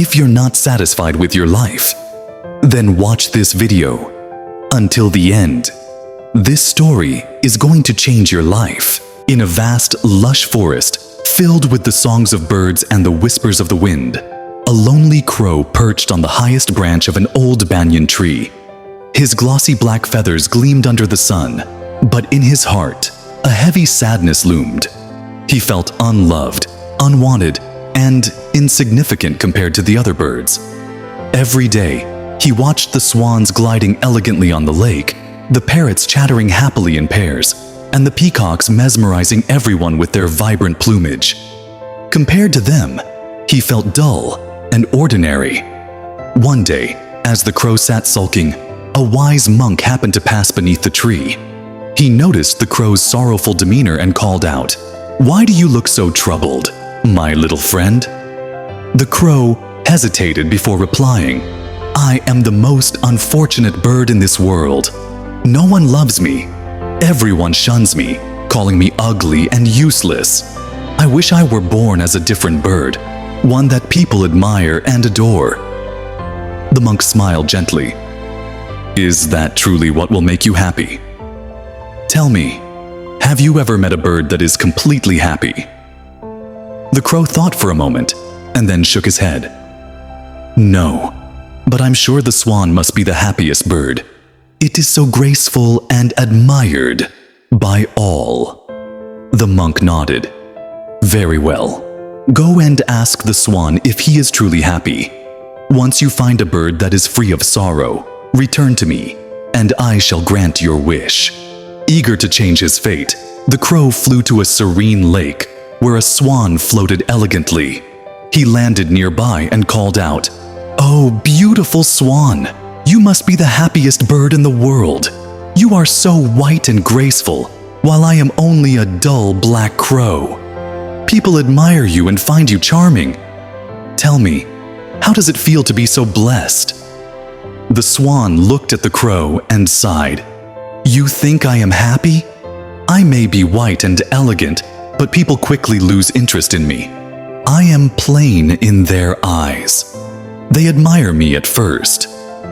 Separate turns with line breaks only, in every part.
If you're not satisfied with your life, then watch this video until the end. This story is going to change your life. In a vast, lush forest filled with the songs of birds and the whispers of the wind, a lonely crow perched on the highest branch of an old banyan tree. His glossy black feathers gleamed under the sun, but in his heart, a heavy sadness loomed. He felt unloved, unwanted, and insignificant compared to the other birds. Every day, he watched the swans gliding elegantly on the lake, the parrots chattering happily in pairs, and the peacocks mesmerizing everyone with their vibrant plumage. Compared to them, he felt dull and ordinary. One day, as the crow sat sulking, a wise monk happened to pass beneath the tree. He noticed the crow's sorrowful demeanor and called out, "Why do you look so troubled, my little friend?" The crow hesitated before replying, "I am the most unfortunate bird in this world. No one loves me. Everyone shuns me, calling me ugly and useless. I wish I were born as a different bird, one that people admire and adore." The monk smiled gently. "Is that truly what will make you happy? Tell me, have you ever met a bird that is completely happy?" The crow thought for a moment and then shook his head. "No, but I'm sure the swan must be the happiest bird. It is so graceful and admired by all." The monk nodded. "Very well. Go and ask the swan if he is truly happy. Once you find a bird that is free of sorrow, return to me, and I shall grant your wish." Eager to change his fate, the crow flew to a serene lake where a swan floated elegantly. He landed nearby and called out, "Oh, beautiful swan! You must be the happiest bird in the world. You are so white and graceful, while I am only a dull black crow. People admire you and find you charming. Tell me, how does it feel to be so blessed?" The swan looked at the crow and sighed. "You think I am happy? I may be white and elegant, but people quickly lose interest in me. I am plain in their eyes. They admire me at first,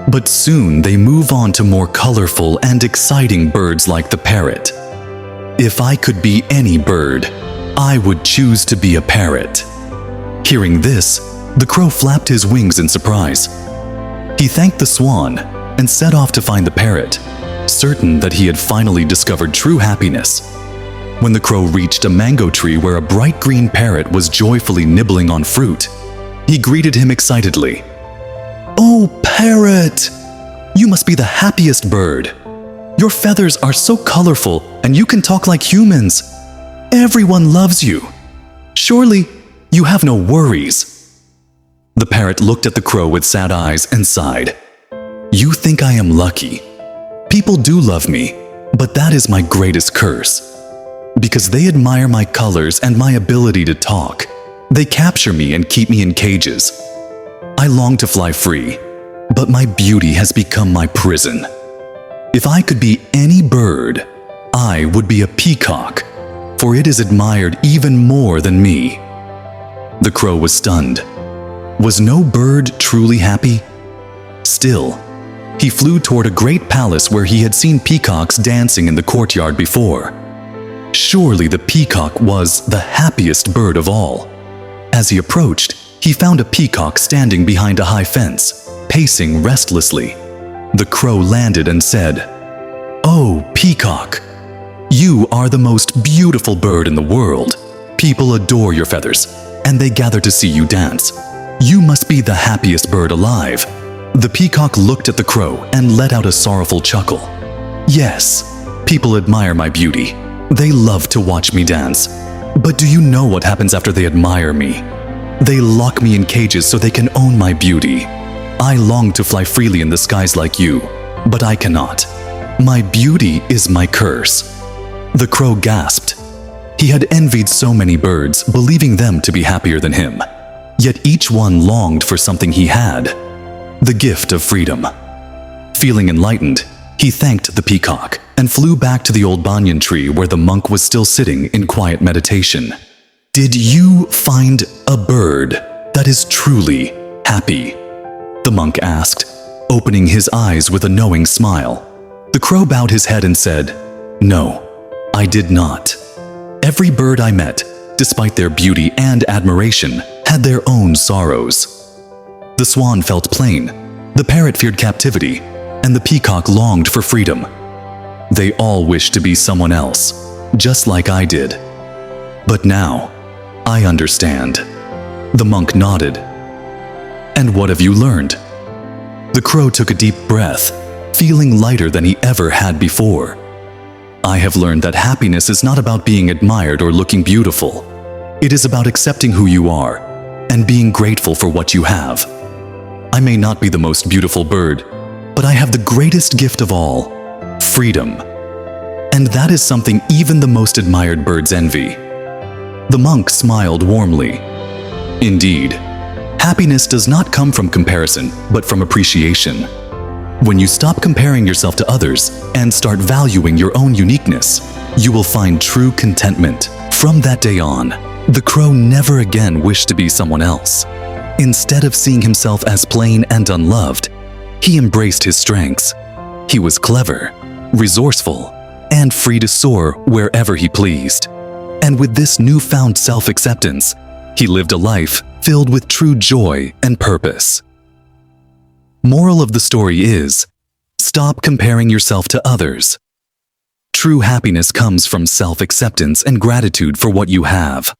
but soon they move on to more colorful and exciting birds like the parrot. If I could be any bird, I would choose to be a parrot." Hearing this, the crow flapped his wings in surprise. He thanked the swan and set off to find the parrot, certain that he had finally discovered true happiness. When the crow reached a mango tree where a bright green parrot was joyfully nibbling on fruit, he greeted him excitedly. "Oh, parrot! You must be the happiest bird. Your feathers are so colorful and you can talk like humans. Everyone loves you. Surely you have no worries." The parrot looked at the crow with sad eyes and sighed. "You think I am lucky. People do love me, but that is my greatest curse. Because they admire my colors and my ability to talk, they capture me and keep me in cages. I long to fly free, but my beauty has become my prison. If I could be any bird, I would be a peacock, for it is admired even more than me." The crow was stunned. Was no bird truly happy? Still, he flew toward a great palace where he had seen peacocks dancing in the courtyard before. Surely the peacock was the happiest bird of all. As he approached, he found a peacock standing behind a high fence, pacing restlessly. The crow landed and said, "Oh, peacock, you are the most beautiful bird in the world. People adore your feathers, and they gather to see you dance. You must be the happiest bird alive." The peacock looked at the crow and let out a sorrowful chuckle. "Yes, people admire my beauty. They love to watch me dance. But do you know what happens after they admire me? They lock me in cages so they can own my beauty. I long to fly freely in the skies like you, but I cannot. My beauty is my curse." The crow gasped. He had envied so many birds, believing them to be happier than him. Yet each one longed for something he had, the gift of freedom. Feeling enlightened, he thanked the peacock and flew back to the old banyan tree where the monk was still sitting in quiet meditation. Did you find a bird that is truly happy?" the monk asked, opening his eyes with a knowing smile. The crow bowed his head and said, "No, I did not. Every bird I met, despite their beauty and admiration, had their own sorrows. The swan felt pain, the parrot feared captivity, and the peacock longed for freedom. They all wished to be someone else, just like I did. But now, I understand." The monk nodded. "And what have you learned?" The crow took a deep breath, feeling lighter than he ever had before. "I have learned that happiness is not about being admired or looking beautiful. It is about accepting who you are and being grateful for what you have. I may not be the most beautiful bird, but I have the greatest gift of all, freedom. And that is something even the most admired birds envy." The monk smiled warmly. Indeed, happiness does not come from comparison, but from appreciation. When you stop comparing yourself to others and start valuing your own uniqueness, you will find true contentment. From that day on, the crow never again wished to be someone else. Instead of seeing himself as plain and unloved, he embraced his strengths. He was clever, resourceful, and free to soar wherever he pleased. And with this newfound self-acceptance, he lived a life filled with true joy and purpose. Moral of the story is, stop comparing yourself to others. True happiness comes from self-acceptance and gratitude for what you have.